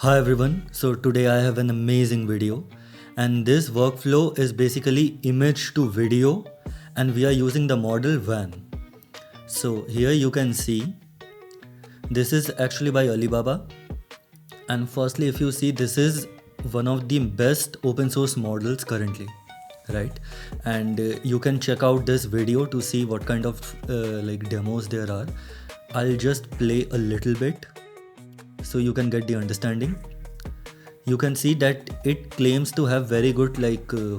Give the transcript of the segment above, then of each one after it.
Hi everyone, so today I have an amazing video and this workflow is basically image to video and we are using the model Wan. So here you can see this is actually by Alibaba, and firstly if you see, this is one of the best open source models currently, right? And you can check out this video to see what kind of demos there are. I'll just play a little bit so you can get the understanding. You can see that it claims to have very good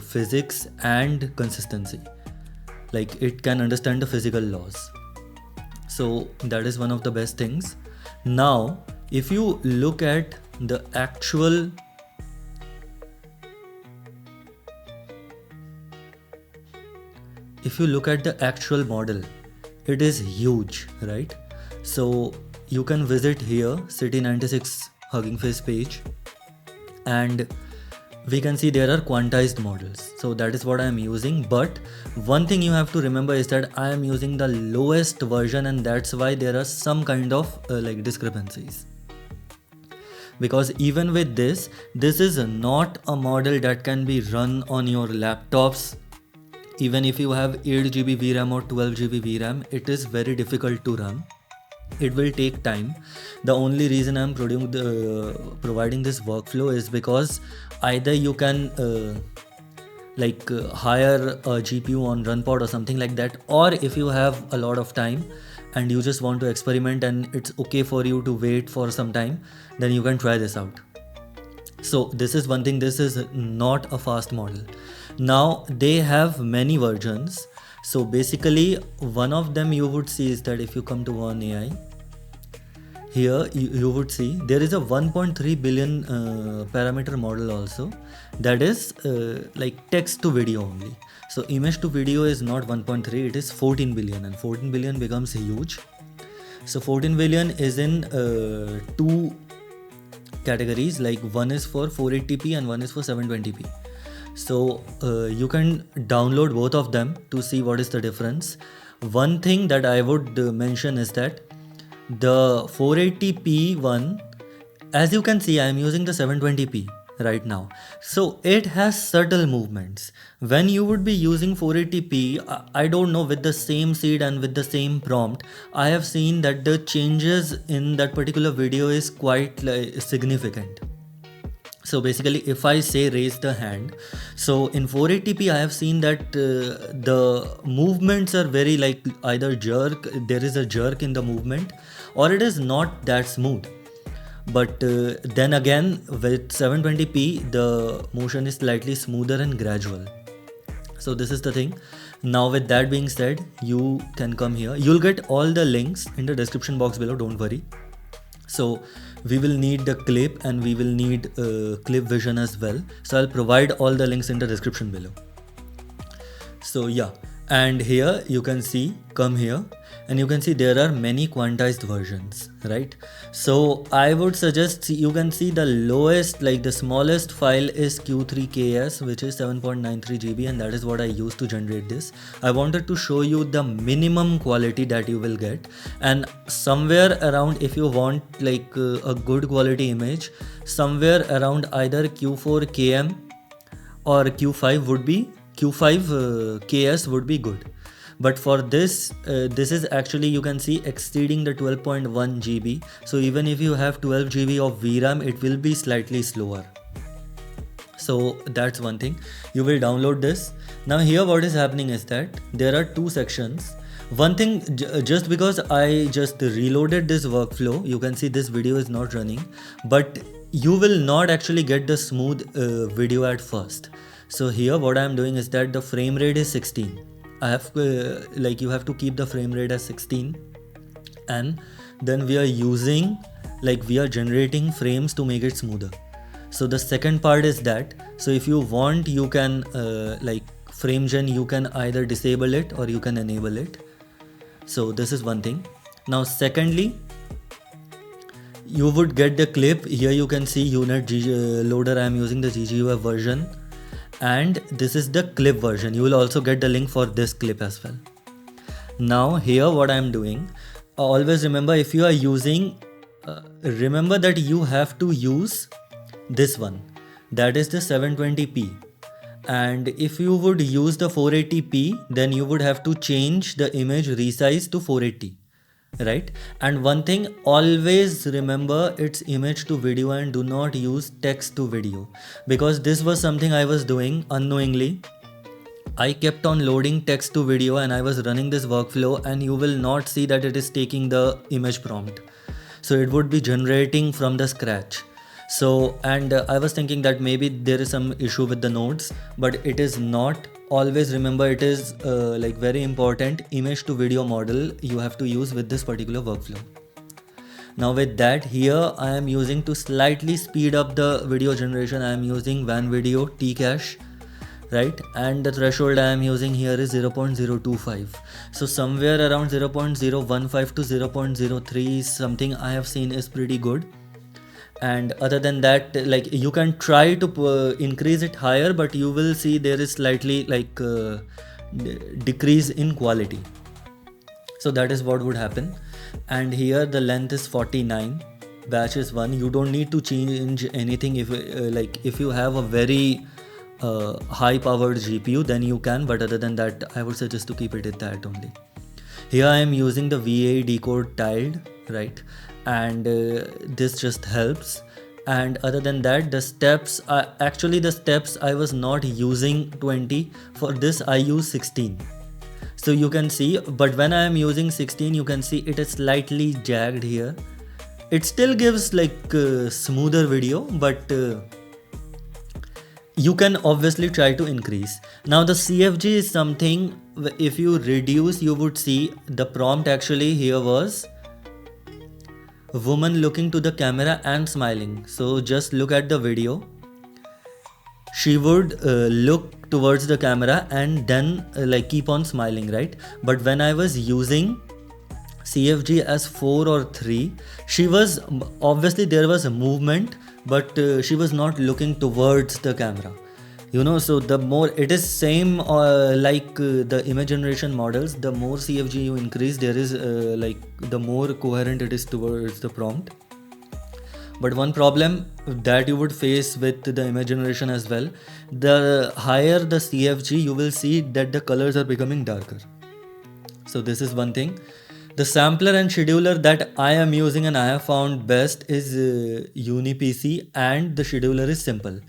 physics and consistency, like it can understand the physical laws, so that is one of the best things. Now if you look at the actual model, it is huge, right? So you can visit here City96 Hugging Face page and we can see there are quantized models, so that is what I am using. But one thing you have to remember is that I am using the lowest version, and that's why there are some kind of discrepancies, because even with this is not a model that can be run on your laptops. Even if you have 8 GB VRAM or 12 GB VRAM, it is very difficult to run. It will take time. The only reason I'm providing this workflow is because either you can hire a GPU on RunPod or something like that, or if you have a lot of time and you just want to experiment and it's okay for you to wait for some time, then you can try this out. So this is one thing, this is not a fast model. Now they have many versions. So basically one of them you would see is that if you come to Wan AI, here you would see there is a 1.3 billion parameter model also, that is text to video only. So image to video is not 1.3, it is 14 billion, and 14 billion becomes huge. So 14 billion is in two categories, like one is for 480p and one is for 720p. So you can download both of them to see what is the difference. One thing that I would mention is that the 480p one, as you can see, I am using the 720p right now, so it has subtle movements. When you would be using 480p, I don't know, with the same seed and with the same prompt, I have seen that the changes in that particular video is quite significant. So basically if I say raise the hand, so in 480p I have seen that the movements are very either jerk, there is a jerk in the movement, or it is not that smooth. But then again with 720p the motion is slightly smoother and gradual. So this is the thing. Now with that being said, you can come here, you'll get all the links in the description box below, don't worry. So we will need the clip and we will need clip vision as well, so I'll provide all the links in the description below. So yeah, and here you can see, come here and you can see there are many quantized versions, right? So I would suggest, you can see the lowest, the smallest file is Q3KS, which is 7.93 GB, and that is what I used to generate this. I wanted to show you the minimum quality that you will get, and somewhere around, if you want a good quality image, somewhere around either Q4KM or Q5KS would be good. But for this is actually, you can see, exceeding the 12.1 GB. So even if you have 12 GB of VRAM, it will be slightly slower. So that's one thing. You will download this. Now here what is happening is that there are two sections. One thing, just because I just reloaded this workflow, you can see this video is not running, but you will not actually get the smooth video at first. So here what I am doing is that the frame rate is 16. I have you have to keep the frame rate as 16, and then we are using, we are generating frames to make it smoother. So the second part is that, so if you want, you can frame gen, you can either disable it or you can enable it. So this is one thing. Now secondly, you would get the clip. Here you can see unit loader, I am using the gguf version, and this is the clip version. You will also get the link for this clip as well. Now here what I am doing, always remember, if you are using remember that you have to use this one, that is the 720p. And if you would use the 480p, then you would have to change the image resize to 480, right? And one thing, always remember it's image to video and do not use text to video, because this was something I was doing unknowingly. I kept on loading text to video and I was running this workflow, and you will not see that it is taking the image prompt. So it would be generating from the scratch. So, and I was thinking that maybe there is some issue with the nodes, but it is not. Always remember, it is like very important image to video model you have to use with this particular workflow. Now with that, here I am using to slightly speed up the video generation, I am using Wan Video Tcache, right? And the threshold I am using here is 0.025. So somewhere around 0.015 to 0.03 is something I have seen is pretty good. And other than that, like you can try to increase it higher, but you will see there is slightly like decrease in quality. So that is what would happen. And here the length is 49, batch is 1. You don't need to change anything. If if you have a very high powered GPU, then you can, but other than that I would suggest to keep it at that only. Here I am using the VA decode tiled, right? And this just helps. And other than that, the steps I was not using 20. For this I use 16. So you can see, but when I am using 16, you can see it is slightly jagged here. It still gives like smoother video, but you can obviously try to increase. Now the CFG is something, if you reduce, you would see the prompt actually here was woman looking to the camera and smiling. So just look at the video. She would look towards the camera and then like keep on smiling, right? But when I was using CFG as 4 or 3, she was obviously, there was a movement, but she was not looking towards the camera, you know. So the more it is same like the image generation models, the more CFG you increase, there is like the more coherent it is towards the prompt. But one problem that you would face with the image generation as well, the higher the CFG, you will see that the colors are becoming darker. So this is one thing. The sampler and scheduler that I am using and I have found best is mimicpc, and the scheduler is simple.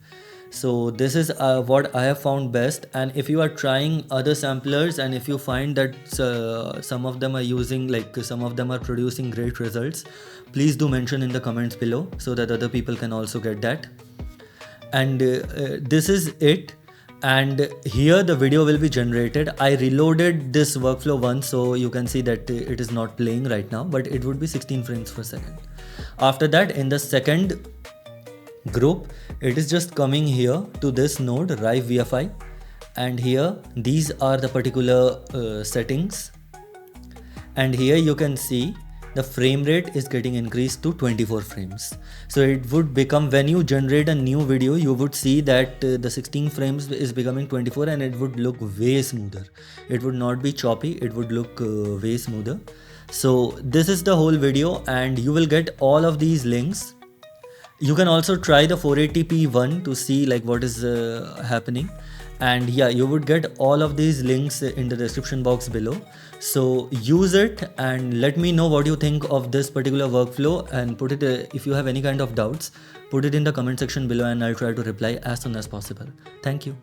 So this is what I have found best. And if you are trying other samplers and if you find that some of them are using, like some of them are producing great results, please do mention in the comments below so that other people can also get that. And this is it. And here the video will be generated. I reloaded this workflow once, so you can see that it is not playing right now, but it would be 16 frames per second. After that, in the second group, it is just coming here to this node Rive VFI, and here these are the particular settings, and here you can see the frame rate is getting increased to 24 frames. So it would become, when you generate a new video, you would see that the 16 frames is becoming 24, and it would look way smoother. It would not be choppy, it would look way smoother. So this is the whole video, and you will get all of these links. You can also try the 480p one to see like what is happening. And yeah, you would get all of these links in the description box below. So use it and let me know what you think of this particular workflow, and put it, if you have any kind of doubts, put it in the comment section below and I'll try to reply as soon as possible. Thank you.